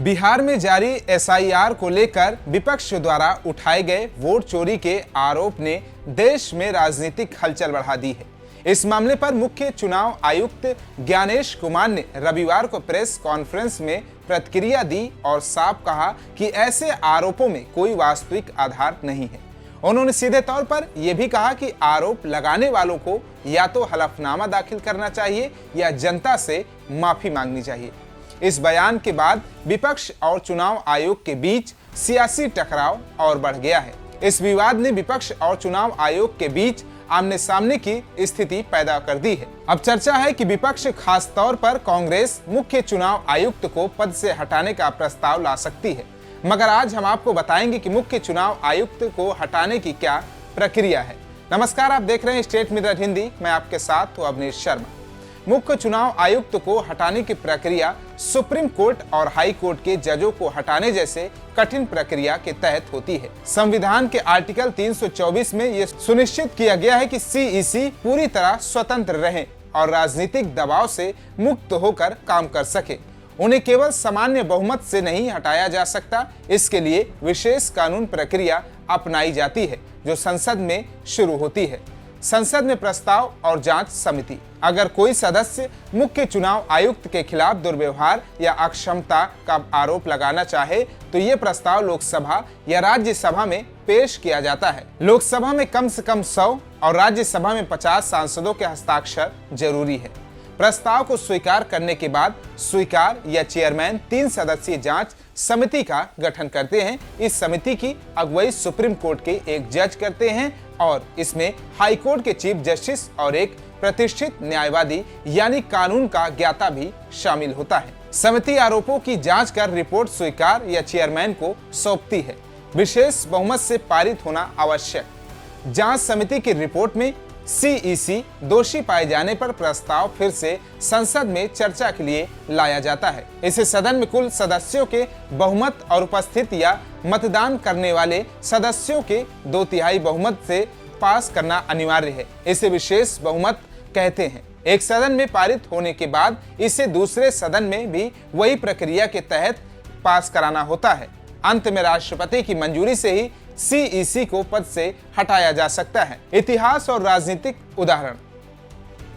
बिहार में जारी एसआईआर को लेकर विपक्ष द्वारा उठाए गए वोट चोरी के आरोप ने देश में राजनीतिक हलचल बढ़ा दी है। इस मामले पर मुख्य चुनाव आयुक्त ज्ञानेश कुमार ने रविवार को प्रेस कॉन्फ्रेंस में प्रतिक्रिया दी और साफ कहा कि ऐसे आरोपों में कोई वास्तविक आधार नहीं है। उन्होंने सीधे तौर पर यह भी कहा कि आरोप लगाने वालों को या तो हलफनामा दाखिल करना चाहिए या जनता से माफी मांगनी चाहिए। इस बयान के बाद विपक्ष और चुनाव आयोग के बीच सियासी टकराव और बढ़ गया है। इस विवाद ने विपक्ष और चुनाव आयोग के बीच आमने सामने की स्थिति पैदा कर दी है। अब चर्चा है कि विपक्ष खास तौर पर कांग्रेस मुख्य चुनाव आयुक्त को पद से हटाने का प्रस्ताव ला सकती है, मगर आज हम आपको बताएंगे कि मुख्य चुनाव आयुक्त को हटाने की क्या प्रक्रिया है। नमस्कार, आप देख रहे हैं स्टेट मिरर हिंदी। मैं आपके साथ हूं अवनीश शर्मा। मुख्य चुनाव आयुक्त को हटाने की प्रक्रिया सुप्रीम कोर्ट और हाई कोर्ट के जजों को हटाने जैसे कठिन प्रक्रिया के तहत होती है। संविधान के आर्टिकल 324 में यह सुनिश्चित किया गया है कि सीईसी पूरी तरह स्वतंत्र रहे और राजनीतिक दबाव से मुक्त होकर काम कर सके। उन्हें केवल सामान्य बहुमत से नहीं हटाया जा सकता। इसके लिए विशेष कानून प्रक्रिया अपनाई जाती है जो संसद में शुरू होती है। संसद में प्रस्ताव और जांच समिति। अगर कोई सदस्य मुख्य चुनाव आयुक्त के खिलाफ दुर्व्यवहार या अक्षमता का आरोप लगाना चाहे तो ये प्रस्ताव लोकसभा या राज्यसभा में पेश किया जाता है। लोकसभा में कम से कम 100 और राज्यसभा में 50 सांसदों के हस्ताक्षर जरूरी है। प्रस्ताव को स्वीकार करने के बाद स्वीकार या चेयरमैन 3 सदस्यीय जांच समिति का गठन करते हैं। इस समिति की अगुवाई सुप्रीम कोर्ट के एक जज करते हैं और इसमें हाई कोर्ट के चीफ जस्टिस और एक प्रतिष्ठित न्यायवादी यानी कानून का ज्ञाता भी शामिल होता है। समिति आरोपों की जांच कर रिपोर्ट स्वीकार या चेयरमैन को सौंपती है। विशेष बहुमत से पारित होना आवश्यक। जांच समिति की रिपोर्ट में सीईसी दोषी पाए जाने पर प्रस्ताव फिर से संसद में चर्चा के लिए लाया जाता है। इसे सदन में कुल सदस्यों के बहुमत और उपस्थित या मतदान करने वाले सदस्यों के 2/3 बहुमत से पास करना अनिवार्य है। इसे विशेष बहुमत कहते हैं। एक सदन में पारित होने के बाद इसे दूसरे सदन में भी वही प्रक्रिया के तहत पास कराना होता है। अंत में राष्ट्रपति की मंजूरी से ही सीईसी को पद से हटाया जा सकता है। इतिहास और राजनीतिक उदाहरण।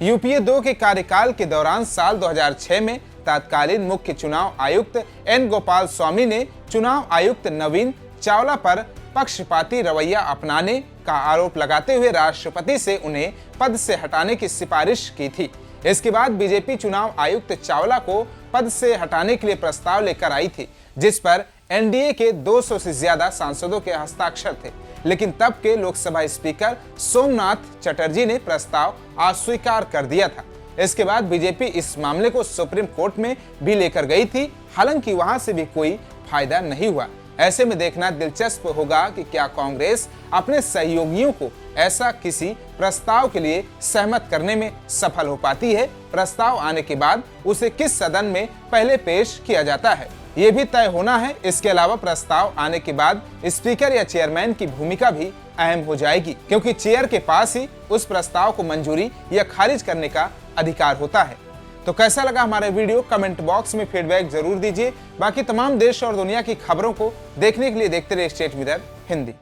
यूपीए 2 के कार्यकाल के दौरान साल 2006 में तत्कालीन मुख्य चुनाव आयुक्त एन गोपाल स्वामी ने चुनाव आयुक्त नवीन चावला पर पक्षपाती रवैया अपनाने का आरोप लगाते हुए राष्ट्रपति से उन्हें पद से हटाने की सिफारिश की थी। इसके बाद बीजेपी चुनाव आयुक्त चावला को पद से हटाने के लिए प्रस्ताव लेकर आई थी, जिस पर एनडीए के 200 से ज्यादा सांसदों के हस्ताक्षर थे, लेकिन तब के लोकसभा स्पीकर सोमनाथ चटर्जी ने प्रस्ताव अस्वीकार कर दिया था। इसके बाद बीजेपी इस मामले को सुप्रीम कोर्ट में भी लेकर गई थी, हालांकि वहां से भी कोई फायदा नहीं हुआ। ऐसे में देखना दिलचस्प होगा कि क्या कांग्रेस अपने सहयोगियों को ऐसा किसी प्रस्ताव के लिए सहमत करने में सफल हो पाती है। प्रस्ताव आने के बाद उसे किस सदन में पहले पेश किया जाता है, ये भी तय होना है। इसके अलावा प्रस्ताव आने के बाद स्पीकर या चेयरमैन की भूमिका भी अहम हो जाएगी, क्योंकि चेयर के पास ही उस प्रस्ताव को मंजूरी या खारिज करने का अधिकार होता है। तो कैसा लगा हमारा वीडियो, कमेंट बॉक्स में फीडबैक जरूर दीजिए। बाकी तमाम देश और दुनिया की खबरों को देखने के लिए देखते रहिए स्टेट मिरर हिंदी।